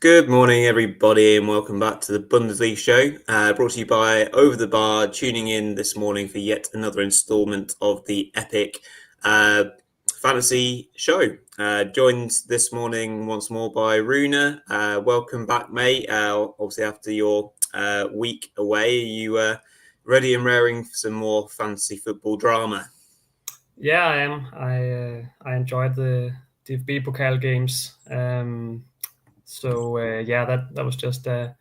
Good morning, everybody, and welcome back to the Bundesliga show, brought to you by Over the Bar, tuning in this morning for yet another instalment of the epic fantasy show. Joined this morning once more by Rune. Welcome back, mate. Obviously, after your week away, are you ready and raring for some more fantasy football drama? Yeah, I am. I enjoyed the DFB Pokal games. That was just added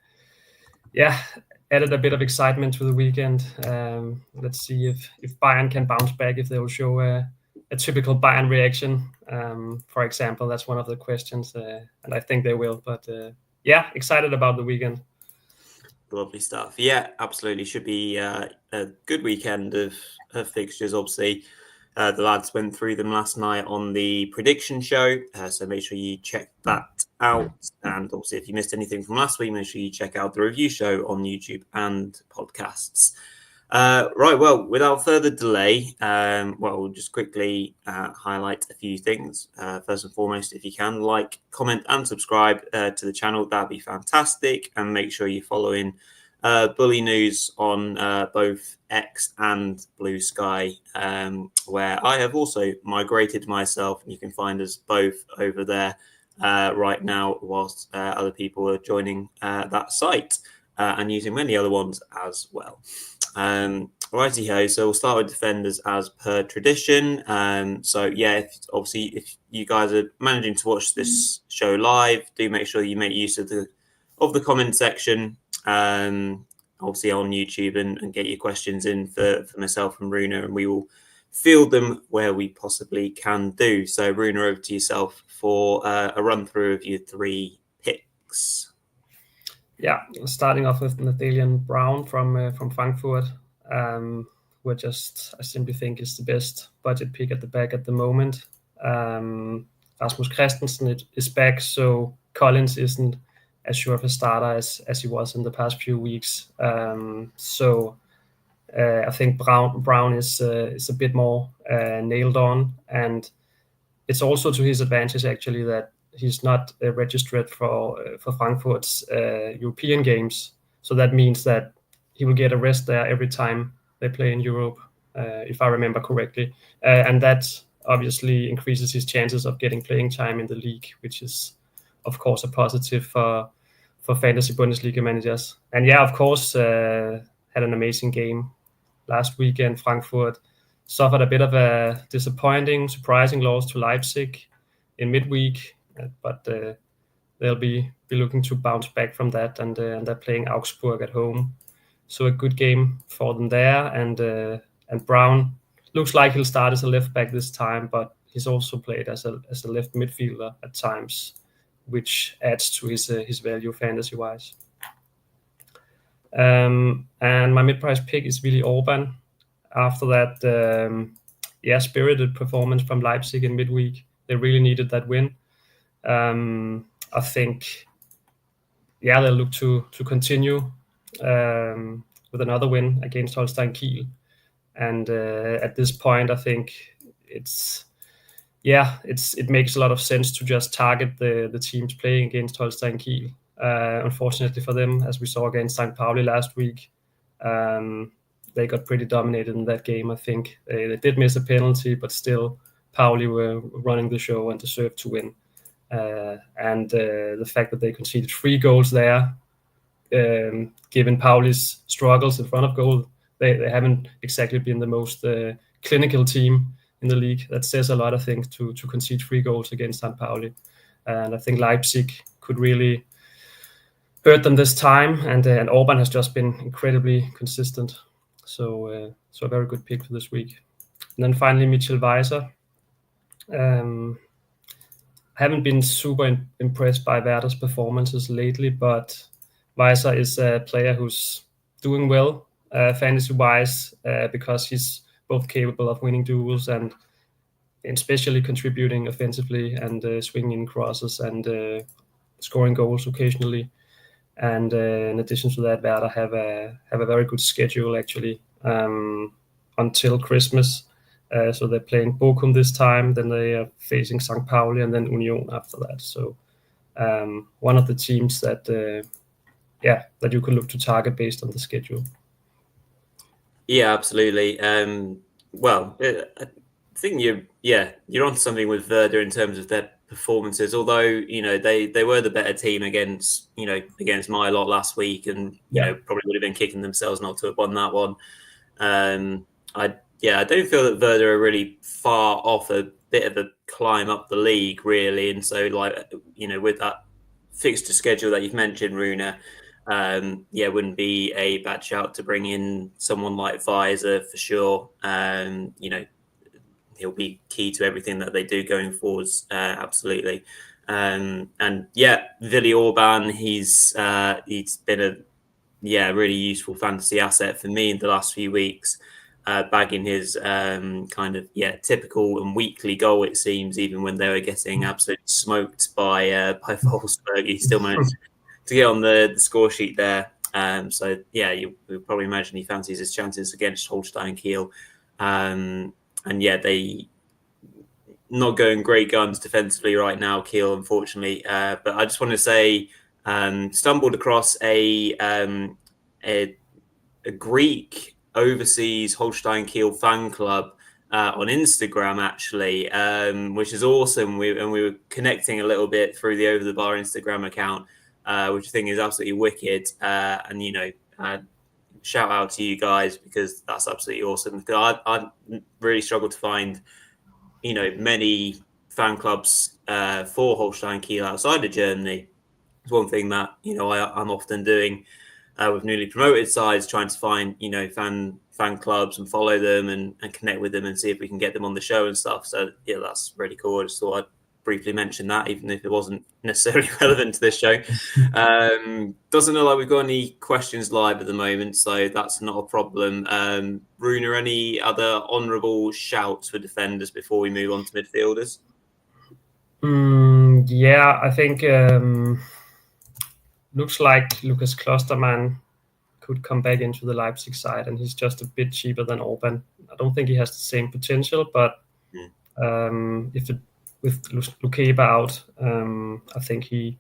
a bit of excitement to the weekend. Let's see if Bayern can bounce back, if they will show a typical Bayern reaction. For example, that's one of the questions, and I think they will. But excited about the weekend. Lovely stuff. Yeah, absolutely. Should be a good weekend of fixtures. Obviously, the lads went through them last night on the prediction show, so make sure you check that out. And obviously, if you missed anything from last week, make sure you check out the review show on YouTube and podcasts. Right, well, without further delay, we'll just quickly highlight a few things. First and foremost, if you can, like, comment and subscribe to the channel, that'd be fantastic. And make sure you're following Bulinews on both X and Blue Sky, where I have also migrated myself, and you can find us both over there right now, whilst other people are joining that site and using many other ones as well. Righty-ho, so we'll start with defenders as per tradition. If you guys are managing to watch this show live, do make sure you make use of the comment section, obviously on YouTube, and get your questions in for myself and Rune, and we will field them where we possibly can do. So Rune, over to yourself for a run through of your three picks. Yeah, starting off with Nathaniel Brown from Frankfurt, which I simply think is the best budget pick at the back at the moment. Rasmus Christensen is back, so Collins isn't as sure of a starter as he was in the past few weeks. I think Brown is a bit more nailed on, and it's also to his advantage actually that he's not registered for Frankfurt's European games. So that means that he will get a rest there every time they play in Europe, if I remember correctly. And that obviously increases his chances of getting playing time in the league, which is, of course, a positive for Fantasy Bundesliga managers. And yeah, of course, had an amazing game last weekend. Frankfurt suffered a bit of a disappointing, surprising loss to Leipzig in midweek, but they'll be looking to bounce back from that, and they're playing Augsburg at home. So a good game for them there, and Brown looks like he'll start as a left back this time, but he's also played as a left midfielder at times, which adds to his value fantasy wise. And my mid-price pick is Willi Orban. After that, spirited performance from Leipzig in midweek. They really needed that win. I think, they'll look to continue with another win against Holstein Kiel. And at this point, I think it makes a lot of sense to just target the teams playing against Holstein Kiel. Unfortunately for them, as we saw against St. Pauli last week, they got pretty dominated in that game. I think they did miss a penalty, but still Pauli were running the show and deserved to win. The fact that they conceded 3 goals there, given Pauli's struggles in front of goal, they haven't exactly been the most clinical team in the league. That says a lot, I think, to concede 3 goals against St. Pauli. And I think Leipzig could really hurt them this time, and Orban has just been incredibly consistent. So a very good pick for this week. And then finally, Mitchell Weiser. I haven't been super impressed by Werder's performances lately, but Weiser is a player who's doing well fantasy-wise because he's both capable of winning duels and especially contributing offensively and swinging crosses and scoring goals occasionally. And in addition to that, Werder have a very good schedule actually until Christmas. So they're playing Bochum this time, then they are facing St. Pauli, and then Union after that. So one of the teams that you could look to target based on the schedule. Yeah, absolutely. Well, I think you're onto something with Werder in terms of their performances. Although they were the better team against my lot last week, and probably would have been kicking themselves not to have won that one. I don't feel that Werder are really far off a bit of a climb up the league, really. And so, with that fixture schedule that you've mentioned, Rune, wouldn't be a bad shout to bring in someone like Weiser for sure. He'll be key to everything that they do going forwards. Absolutely. Willi Orban, he's been a really useful fantasy asset for me in the last few weeks. Bagging his typical and weekly goal, it seems, even when they were getting absolutely smoked by Wolfsburg, he still managed to get on the score sheet there. You would probably imagine he fancies his chances against Holstein Kiel. They not going great guns defensively right now, Kiel, unfortunately. But I just want to say, stumbled across a Greek overseas Holstein Kiel fan club on Instagram, actually, which is awesome. We were connecting a little bit through the Over the Bar Instagram account, which I think is absolutely wicked. Shout out to you guys, because that's absolutely awesome. I really struggle to find, many fan clubs for Holstein Kiel outside of Germany. It's one thing that I'm often doing with newly promoted sides, trying to find fan clubs and follow them and connect with them and see if we can get them on the show and stuff. So yeah, that's really cool. I just thought I'd briefly mention that, even if it wasn't necessarily relevant to this show. Doesn't look like we've got any questions live at the moment, so that's not a problem. Rune, any other honourable shouts for defenders before we move on to midfielders? I think looks like Lucas Klostermann could come back into the Leipzig side, and he's just a bit cheaper than Orban. I don't think he has the same potential, but with Lukeba out, I think he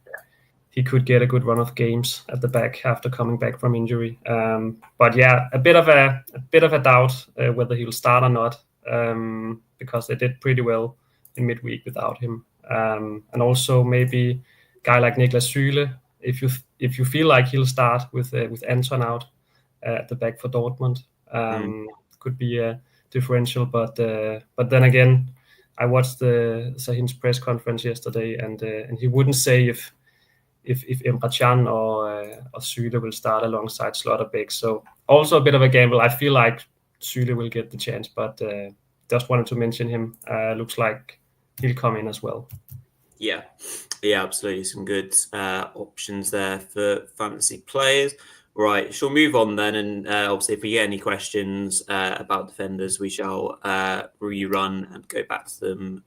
could get a good run of games at the back after coming back from injury. But yeah, a bit of a doubt whether he'll start or not, because they did pretty well in midweek without him. And also maybe a guy like Niklas Süle, if you feel like he'll start with Anton out at the back for Dortmund, could be a differential. But then again, I watched the Sahin's press conference yesterday, and he wouldn't say if Emre Can or Süle will start alongside Schlotterbeck. So also a bit of a gamble. I feel like Süle will get the chance, but just wanted to mention him. Looks like he'll come in as well. Yeah, absolutely. Some good options there for fantasy players. Right, shall move on then, and obviously if we get any questions about defenders, we shall rerun and go back to them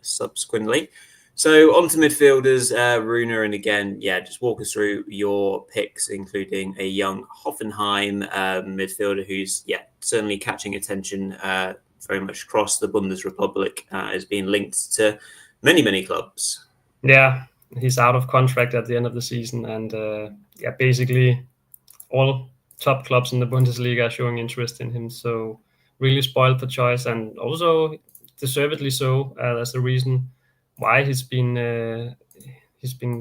subsequently. So on to midfielders, Rune, and again, just walk us through your picks, including a young Hoffenheim midfielder who's certainly catching attention very much across the Bundesrepublik, as being linked to many clubs. Yeah, he's out of contract at the end of the season, and basically all top clubs in the Bundesliga are showing interest in him. So really spoiled for choice, and also deservedly so. That's the reason why he's been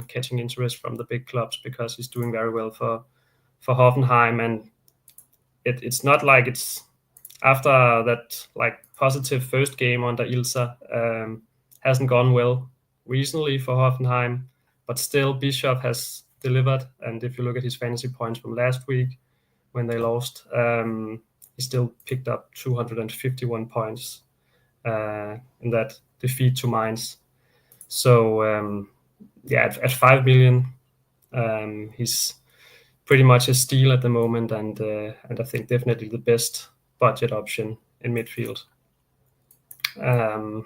catching interest from the big clubs, because he's doing very well for Hoffenheim. And it's not like it's after that positive first game under Ilsa, hasn't gone well recently for Hoffenheim, but still Bischoff has delivered. And if you look at his fantasy points from last week when they lost, he still picked up 251 points in that defeat to Mainz. So at 5 million, he's pretty much a steal at the moment, and I think definitely the best budget option in midfield. And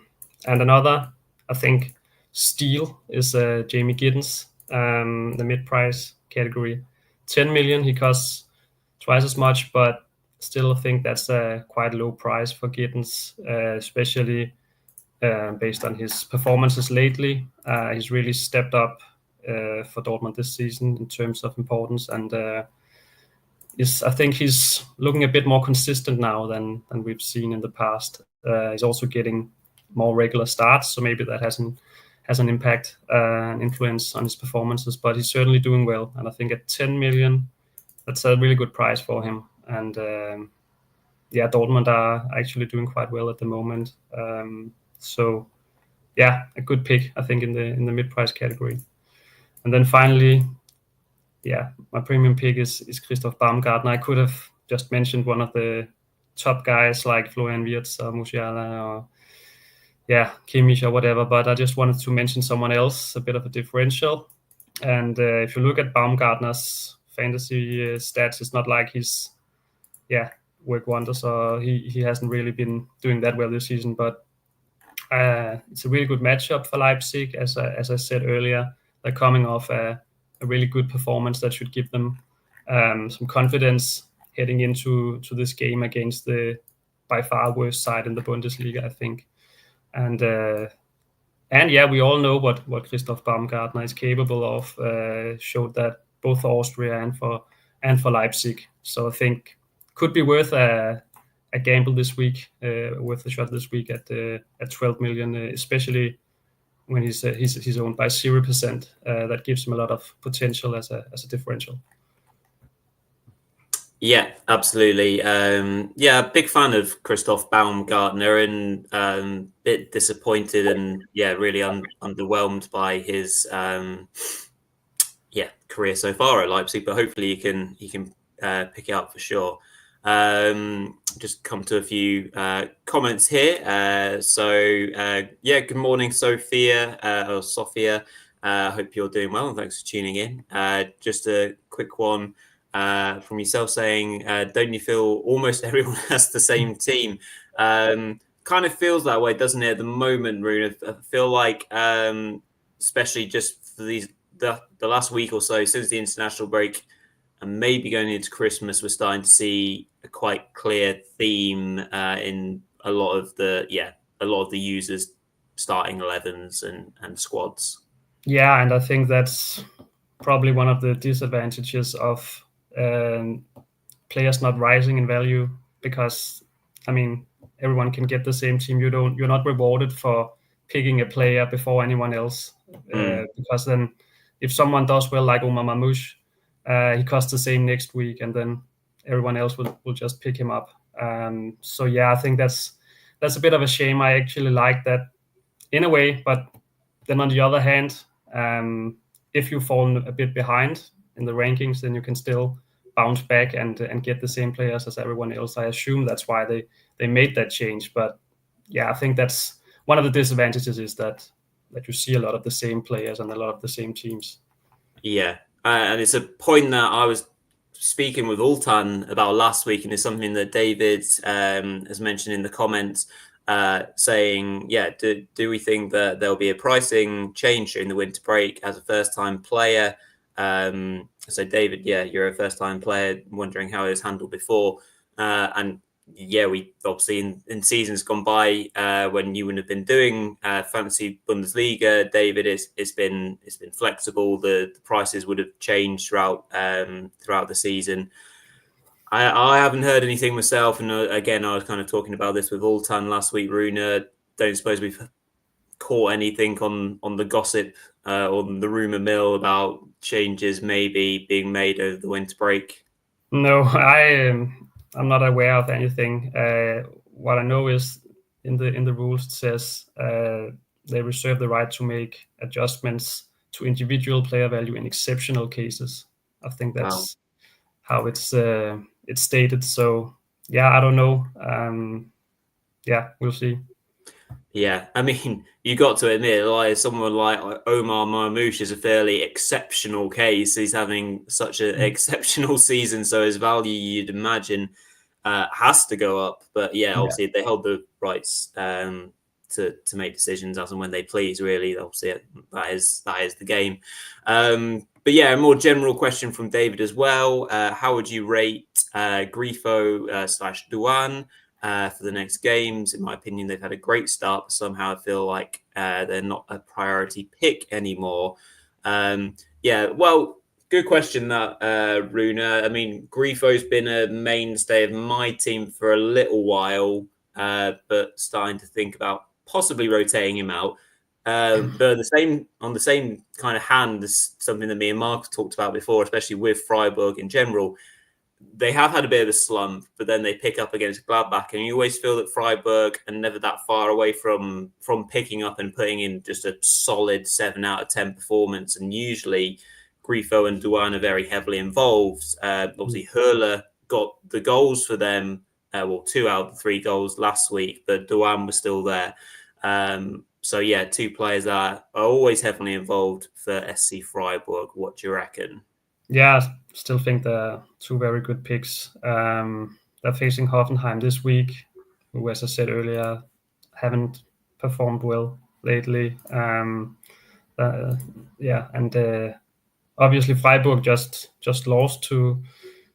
another, I think, steal is Jamie Giddens, the mid-price category. 10 million, he costs twice as much, but still I think that's a quite low price for Giddens, especially based on his performances lately. He's really stepped up for Dortmund this season in terms of importance, and I think he's looking a bit more consistent now than we've seen in the past. He's also getting more regular starts, so maybe that has an impact and influence on his performances, but he's certainly doing well. And I think at 10 million, that's a really good price for him. And Dortmund are actually doing quite well at the moment. So yeah, a good pick, I think, in the mid-price category. And then finally, my premium pick is Christoph Baumgartner. I could have just mentioned one of the top guys like Florian Wirtz or Musiala or Kimmich or whatever, but I just wanted to mention someone else, a bit of a differential. And if you look at Baumgartner's fantasy stats, it's not like he's work wonders, or he hasn't really been doing that well this season, but it's a really good matchup for Leipzig. As I said earlier, they're coming off a really good performance that should give them some confidence heading into this game against the by far worst side in the Bundesliga, I think. And we all know what Christoph Baumgartner is capable of. Showed that both for Austria and for Leipzig. So I think could be worth a gamble this week, worth a shot this week at 12 million, especially when he's owned by 0%. That gives him a lot of potential as a differential. Yeah, absolutely. Big fan of Christoph Baumgartner, and a bit disappointed and really underwhelmed by his career so far at Leipzig. But hopefully he can pick it up for sure. Just come to a few comments here. Good morning, Sophia. Hope you're doing well, and thanks for tuning in. Just a quick one. From yourself saying, don't you feel almost everyone has the same team? Kind of feels that way, doesn't it, at the moment, Rune? I feel like, especially just for the last week or so since the international break, and maybe going into Christmas, we're starting to see a quite clear theme in a lot of the users starting 11s and squads. Yeah, and I think that's probably one of the disadvantages of players not rising in value, because everyone can get the same team. You're not rewarded for picking a player before anyone else, because then if someone does well like Omar Mamouche, he costs the same next week, and then everyone else will just pick him up. I think that's a bit of a shame. I actually like that in a way, but then on the other hand, if you fall a bit behind in the rankings, then you can still bounce back and get the same players as everyone else. I assume that's why they made that change. But I think that's one of the disadvantages, is that you see a lot of the same players and a lot of the same teams. Yeah, and it's a point that I was speaking with Ultan about last week, and it's something that David has mentioned in the comments, saying, do we think that there'll be a pricing change during the winter break as a first-time player? So David, you're a first-time player, wondering how it was handled before, we obviously in seasons gone by, when you wouldn't have been doing Fantasy Bundesliga, David, it's been flexible. The prices would have changed throughout the season. I haven't heard anything myself, and again, I was kind of talking about this with Ultan last week. Rune, don't suppose we've caught anything on the gossip or the rumor mill about changes maybe being made over the winter break? No, I'm not aware of anything. What I know is in the rules it says they reserve the right to make adjustments to individual player value in exceptional cases. I think that's how it's stated. So I don't know. We'll see. Yeah, you got to admit, like someone like Omar Mamouche is a fairly exceptional case. He's having such an exceptional season, so his value, you'd imagine, has to go up. But obviously, they hold the rights to make decisions as and when they please. Really, obviously, that is the game. But a more general question from David as well. How would you rate Grifo / Duan for the next games? In my opinion, they've had a great start, but somehow I feel like they're not a priority pick anymore. Yeah, well, good question that, Rune. I mean, Grifo's been a mainstay of my team for a little while, but starting to think about possibly rotating him out. But on the same kind of hand, is something that me and Mark talked about before, especially with Freiburg in general. They have had a bit of a slump, but then they pick up against Gladbach, and you always feel that Freiburg are never that far away from picking up and putting in just a solid 7 out of 10 performance. And usually, Grifo and Duan are very heavily involved. Obviously, Hurler got the goals for them. 2 out of the 3 goals last week, but Duan was still there. So yeah, 2 players that are always heavily involved for SC Freiburg. What do you reckon? Yeah, I still think they're 2 very good picks. They're facing Hoffenheim this week, who, as I said earlier, haven't performed well lately. And obviously Freiburg just lost to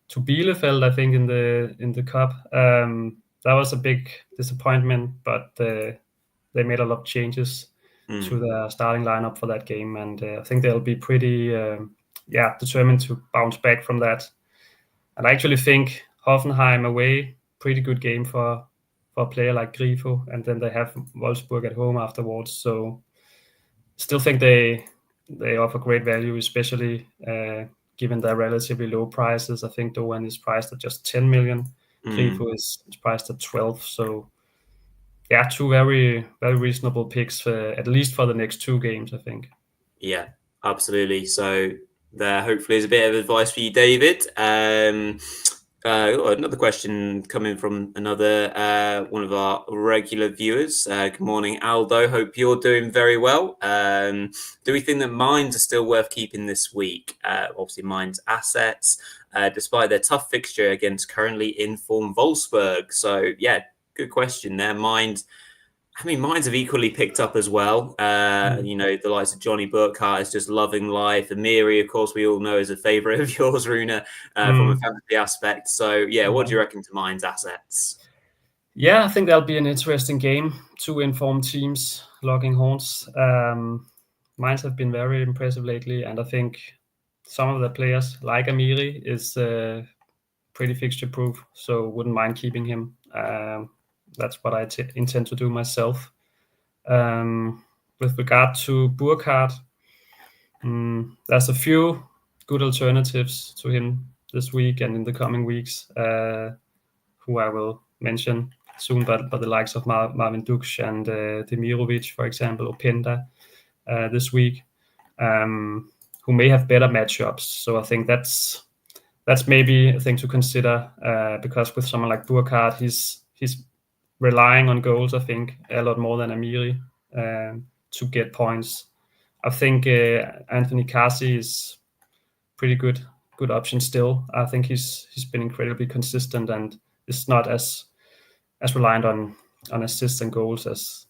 Bielefeld, I think, in the cup. That was a big disappointment, but they made a lot of changes to their starting lineup for that game, and I think they'll be pretty determined to bounce back from that. And I actually think Hoffenheim away, pretty good game for a player like Grifo, and then they have Wolfsburg at home afterwards. So still think they offer great value, especially given their relatively low prices. I think Doan is priced at just 10 million. Grifo is priced at 12. So yeah, 2 very, very reasonable picks, at least for the next 2 games, I think. Yeah, absolutely. So there hopefully is a bit of advice for you, David. Another question coming from another one of our regular viewers. Good morning, Aldo. Hope you're doing very well. Do we think that Mainz are still worth keeping this week? Obviously, Mainz assets, despite their tough fixture against currently in form Wolfsburg. So yeah, good question there. Mainz have equally picked up as well. The likes of Johnny Burkhardt is just loving life. Amiri, of course, we all know is a favourite of yours, Rune, from a fantasy aspect. So, yeah, what do you reckon to Mainz assets? Yeah, I think that'll be an interesting game. 2 informed teams locking horns. Mainz have been very impressive lately, and I think some of the players, like Amiri, is pretty fixture-proof, so wouldn't mind keeping him. That's what I intend to do myself. With regard to Burkhardt, there's a few good alternatives to him this week and in the coming weeks, who I will mention soon, but the likes of Marvin Duksch and Demirovic, for example, or Penda this week, who may have better matchups. So I think that's maybe a thing to consider, because with someone like Burkhardt, he's relying on goals, I think, a lot more than Amiri to get points. I think Anthony Kasi is pretty good option still. I think he's been incredibly consistent and is not as reliant on assists and goals as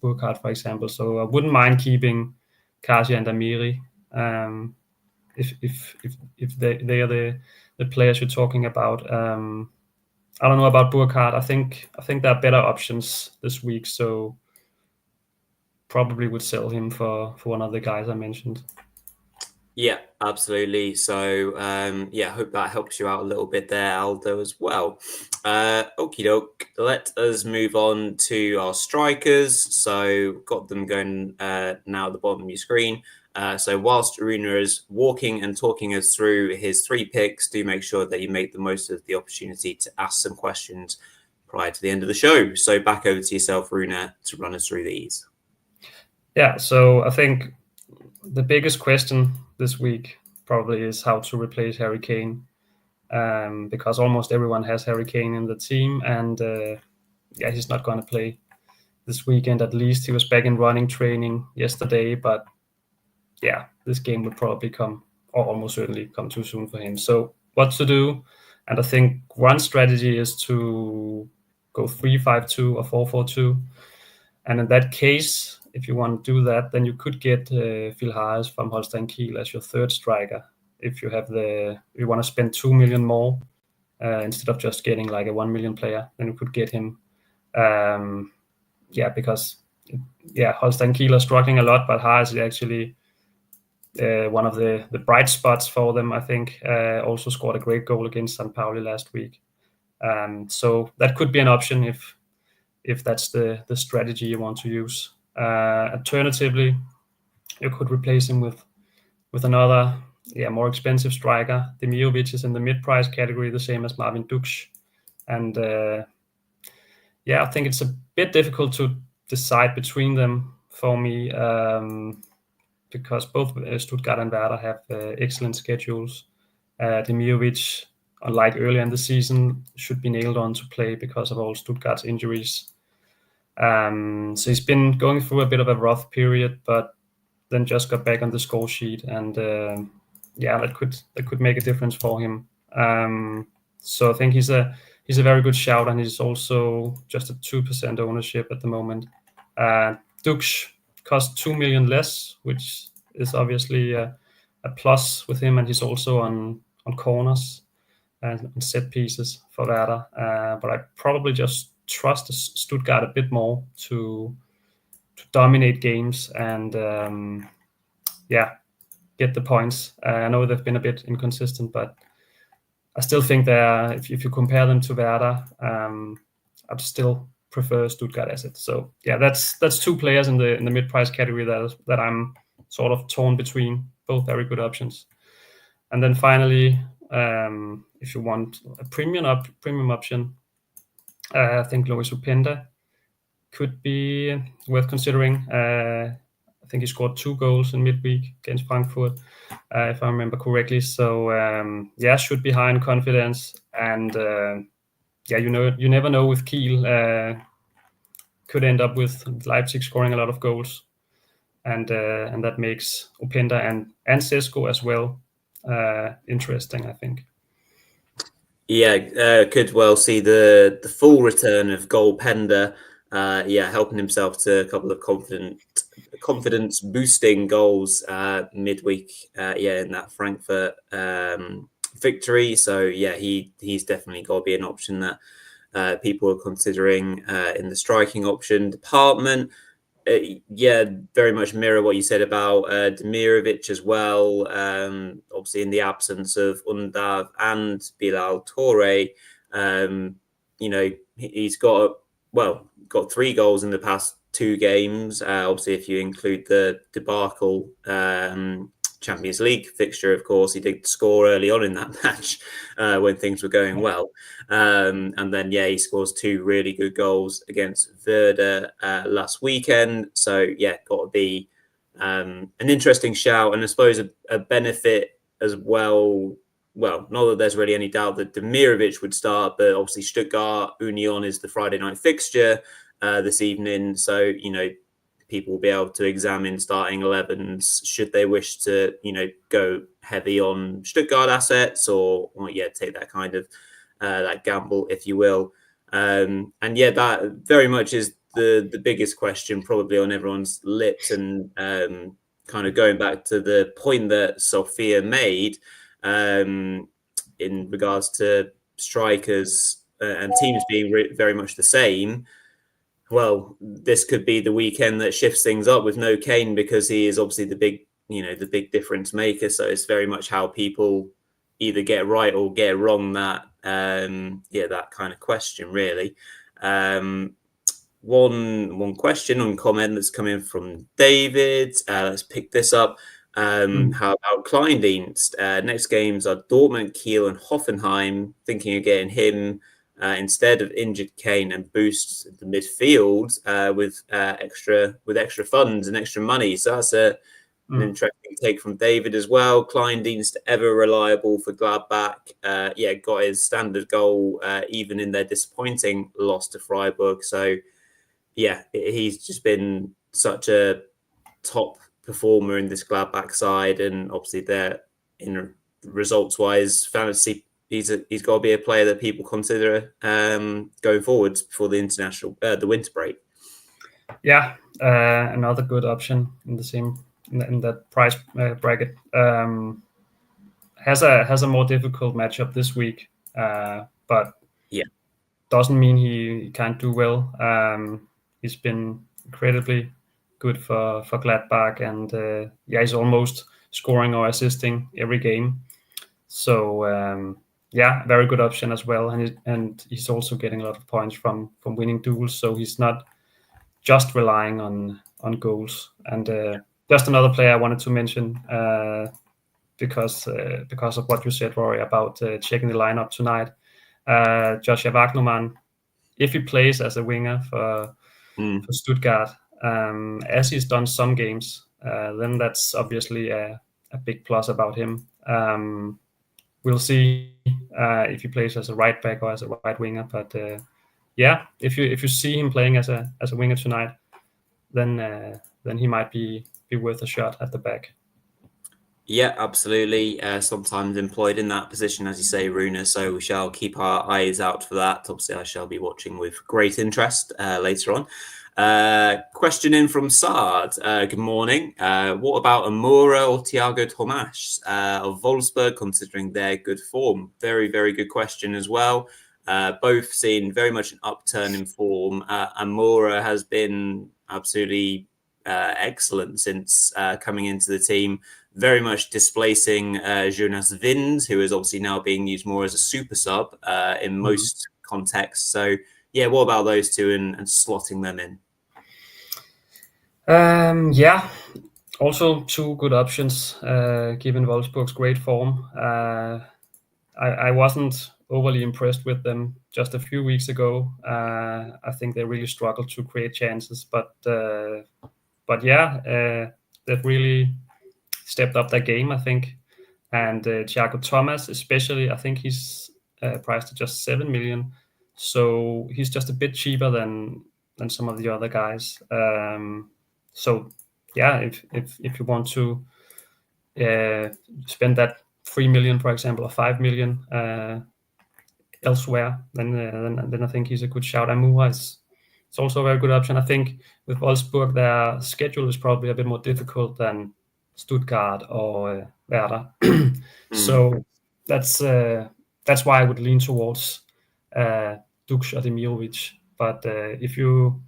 Burkhardt, for example. So I wouldn't mind keeping Kasi and Amiri if they are the players you're talking about. I don't know about Burkhardt. I think there are better options this week, so probably would sell him for one of the guys I mentioned. Yeah, absolutely. So, hope that helps you out a little bit there, Aldo, as well. Okie doke. Let us move on to our strikers. So, got them going now at the bottom of your screen. So whilst Rune is walking and talking us through his 3 picks, do make sure that you make the most of the opportunity to ask some questions prior to the end of the show. So back over to yourself, Rune, to run us through these. Yeah, so I think the biggest question this week probably is how to replace Harry Kane, because almost everyone has Harry Kane in the team, and he's not going to play this weekend. At least he was back in running training yesterday, but yeah, this game would probably come, or almost certainly come, too soon for him. So what to do? And I think one strategy is to go 3-5-2 or 4-4-2. And in that case, if you want to do that, then you could get Phil Harris from Holstein Kiel as your third striker. If you want to spend 2 million more instead of just getting like a 1 million player, then you could get him. Because Holstein Kiel are struggling a lot, but Harris is actually one of the bright spots for them, I think. Also scored a great goal against St. Pauli last week. So that could be an option if that's the strategy you want to use. Alternatively, you could replace him with another more expensive striker. Demirovic is in the mid-price category, the same as Marvin Duksch. And I think it's a bit difficult to decide between them for me, because both Stuttgart and Werder have excellent schedules. Demirovic, unlike earlier in the season, should be nailed on to play because of all Stuttgart's injuries. So he's been going through a bit of a rough period, but then just got back on the score sheet, and that could make a difference for him. So I think he's a very good shout, and he's also just a 2% ownership at the moment. Duksch cost 2 million less, which is obviously a plus with him, and he's also on corners and set pieces for Werder. But I probably just trust Stuttgart a bit more to dominate games and get the points. I know they've been a bit inconsistent, but I still think if you compare them to Werder, I'd still prefer Stuttgart assets. So that's two players in the mid-price category that I'm sort of torn between. Both very good options. And then finally, if you want a premium option, I think Lois Openda could be worth considering. I think he scored 2 goals in midweek against Frankfurt, if I remember correctly. So should be high in confidence. And you never know with Kiel. Could end up with Leipzig scoring a lot of goals, and that makes Openda and Sesko as well interesting, I think. Yeah, could well see the full return of Goalpender. Helping himself to a couple of confidence boosting goals midweek. In that Frankfurt victory. So he's definitely got to be an option that people are considering in the striking option department. Very much mirror what you said about Demirovic as well. Obviously, in the absence of Undav and Bilal Toure, he's got 3 goals in the past 2 games. Obviously, if you include the debacle Champions League fixture, of course, he did score early on in that match when things were going well. And then, he scores 2 really good goals against Werder last weekend. So, got to be an interesting shout, and I suppose a benefit as well. Well, not that there's really any doubt that Demirovic would start, but obviously Stuttgart Union is the Friday night fixture this evening. So, people will be able to examine starting 11s should they wish to, go heavy on Stuttgart assets or take that kind of that gamble, if you will. That very much is the biggest question probably on everyone's lips, and kind of going back to the point that Sophia made in regards to strikers and teams being very much the same. Well, this could be the weekend that shifts things up with no Kane, because he is obviously the big difference maker. So it's very much how people either get right or get wrong that kind of question, really. One question on comment that's coming from David. Let's pick this up. How about Kleindienst? Next games are Dortmund, Kiel, and Hoffenheim. Thinking of getting him instead of injured Kane, and boost the midfield with extra funds and extra money. So that's an interesting take from David as well. Kleindienst, ever reliable for Gladbach. Got his standard goal even in their disappointing loss to Freiburg. So he's just been such a top performer in this Gladbach side, and obviously they're in results wise fantasy. He's got to be a player that people consider going forwards before the winter break. Another good option in that price bracket. Has a more difficult matchup this week, but doesn't mean he can't do well. He's been incredibly good for Gladbach, and he's almost scoring or assisting every game. So very good option as well, and he's also getting a lot of points from winning duels. So he's not just relying on goals. And just another player I wanted to mention because of what you said, Rory, about checking the lineup tonight. Joshua Wagnerman, if he plays as a winger for Stuttgart, as he's done some games, then that's obviously a big plus about him. We'll see if he plays as a right back or as a right winger. But if you see him playing as a winger tonight, then he might be worth a shot at the back. Yeah, absolutely. Sometimes employed in that position, as you say, Rune. So we shall keep our eyes out for that. Obviously, I shall be watching with great interest later on. Question in from Sard. Good morning. What about Amora or Thiago Tomas of Wolfsburg, considering their good form? Very, very good question as well. Both seen very much an upturn in form. Amora has been absolutely excellent since coming into the team, very much displacing Jonas Vind, who is obviously now being used more as a super sub in most contexts. So, yeah, what about those two and slotting them in? Also two good options, given Wolfsburg's great form. I wasn't overly impressed with them just a few weeks ago. I think they really struggled to create chances, but they've really stepped up their game, I think. And Thiago Thomas, especially, I think he's priced at just 7 million. So he's just a bit cheaper than some of the other guys. If you want to spend that 3 million, for example, or 5 million elsewhere, then I think he's a good shout. Amura is also a very good option. I think with Wolfsburg, their schedule is probably a bit more difficult than Stuttgart or Werder. So that's why I would lean towards Dux or Demirovic. But if you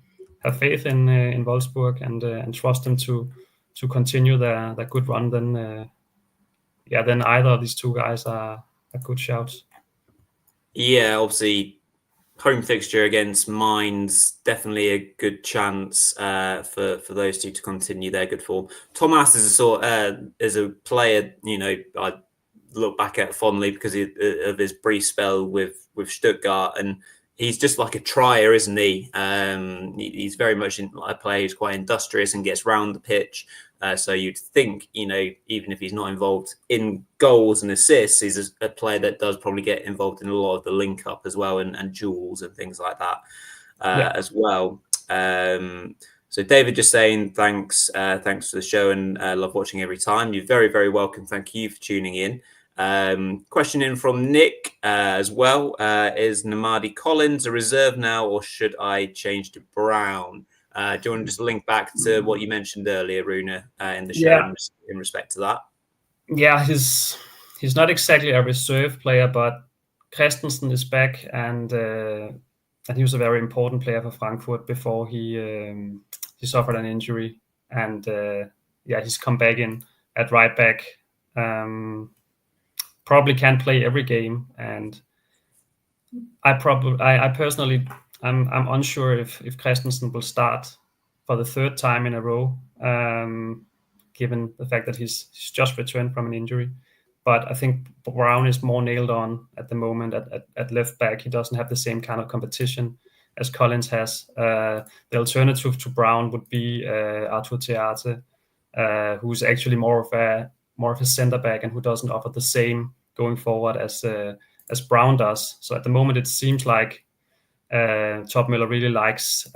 have faith in Wolfsburg and trust them to continue their good run, then either of these two guys are good shouts. Yeah, obviously, home fixture against Mainz, definitely a good chance for those two to continue their good form. Thomas is a player, I look back at fondly because of his brief spell with Stuttgart, and he's just like a trier, isn't he? He's very much a player who's quite industrious and gets round the pitch. So you'd think, even if he's not involved in goals and assists, he's a player that does probably get involved in a lot of the link up as well and duels and things like that as well. So David just saying thanks for the show and love watching every time. You're very, very welcome. Thank you for tuning in. Question in from Nick as well. Is Namadi Collins a reserve now, or should I change to Brown? Do you want to just link back to what you mentioned earlier, Rune, in the show in respect to that? Yeah, he's not exactly a reserve player, but Christensen is back, and he was a very important player for Frankfurt before he suffered an injury, and he's come back in at right back. Probably can't play every game, and I personally I'm unsure if Christensen will start for the third time in a row, given the fact that he's just returned from an injury. But I think Brown is more nailed on at the moment at left back. He doesn't have the same kind of competition as Collins has. The alternative to Brown would be Arthur Theate, who's actually more of a center back and who doesn't offer the same going forward as Brown does. So at the moment, it seems like Topmøller really likes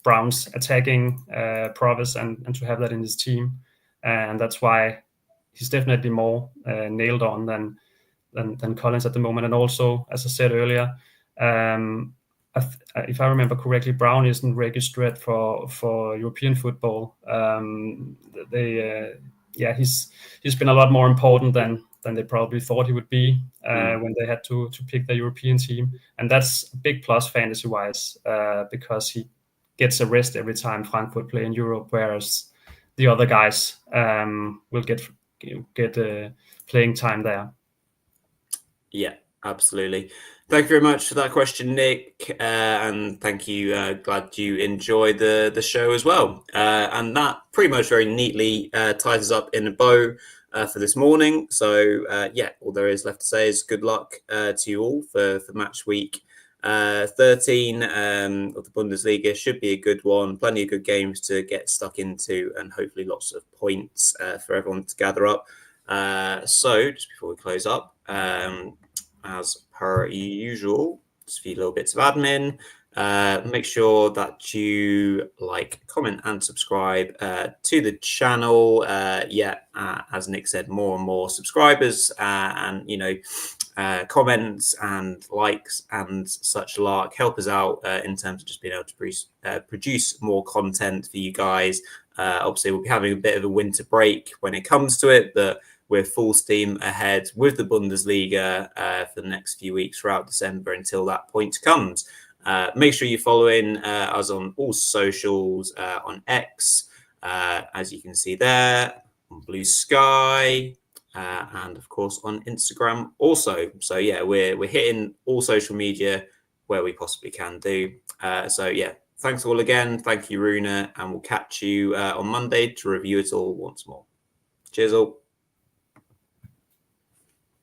Brown's attacking prowess and to have that in his team, and that's why he's definitely more nailed on than Collins at the moment. And also, as I said earlier, if I remember correctly, Brown isn't registered for European football. He's been a lot more important than they probably thought he would be when they had to pick the European team, and that's a big plus fantasy-wise because he gets a rest every time Frankfurt play in Europe, whereas the other guys will get playing time there. Yeah, absolutely. Thank you very much for that question, Nick, and thank you. Glad you enjoyed the show as well. And that pretty much very neatly ties us up in a bow for this morning. So yeah, all there is left to say is good luck to you all for match week 13 of the Bundesliga. Should be a good one. Plenty of good games to get stuck into, and hopefully lots of points for everyone to gather up. So just before we close up, as per usual, just a few little bits of admin. Make sure that you like, comment, and subscribe to the channel. As Nick said, more and more subscribers and comments and likes and such lark help us out in terms of just being able to produce more content for you guys. Obviously, we'll be having a bit of a winter break when it comes to it, but we're full steam ahead with the Bundesliga for the next few weeks throughout December until that point comes. Make sure you're following us on all socials, on X, as you can see there, on Blue Sky, and of course on Instagram also. So yeah, we're hitting all social media where we possibly can do. So yeah, thanks all again. Thank you, Rune, and we'll catch you on Monday to review it all once more. Cheers all.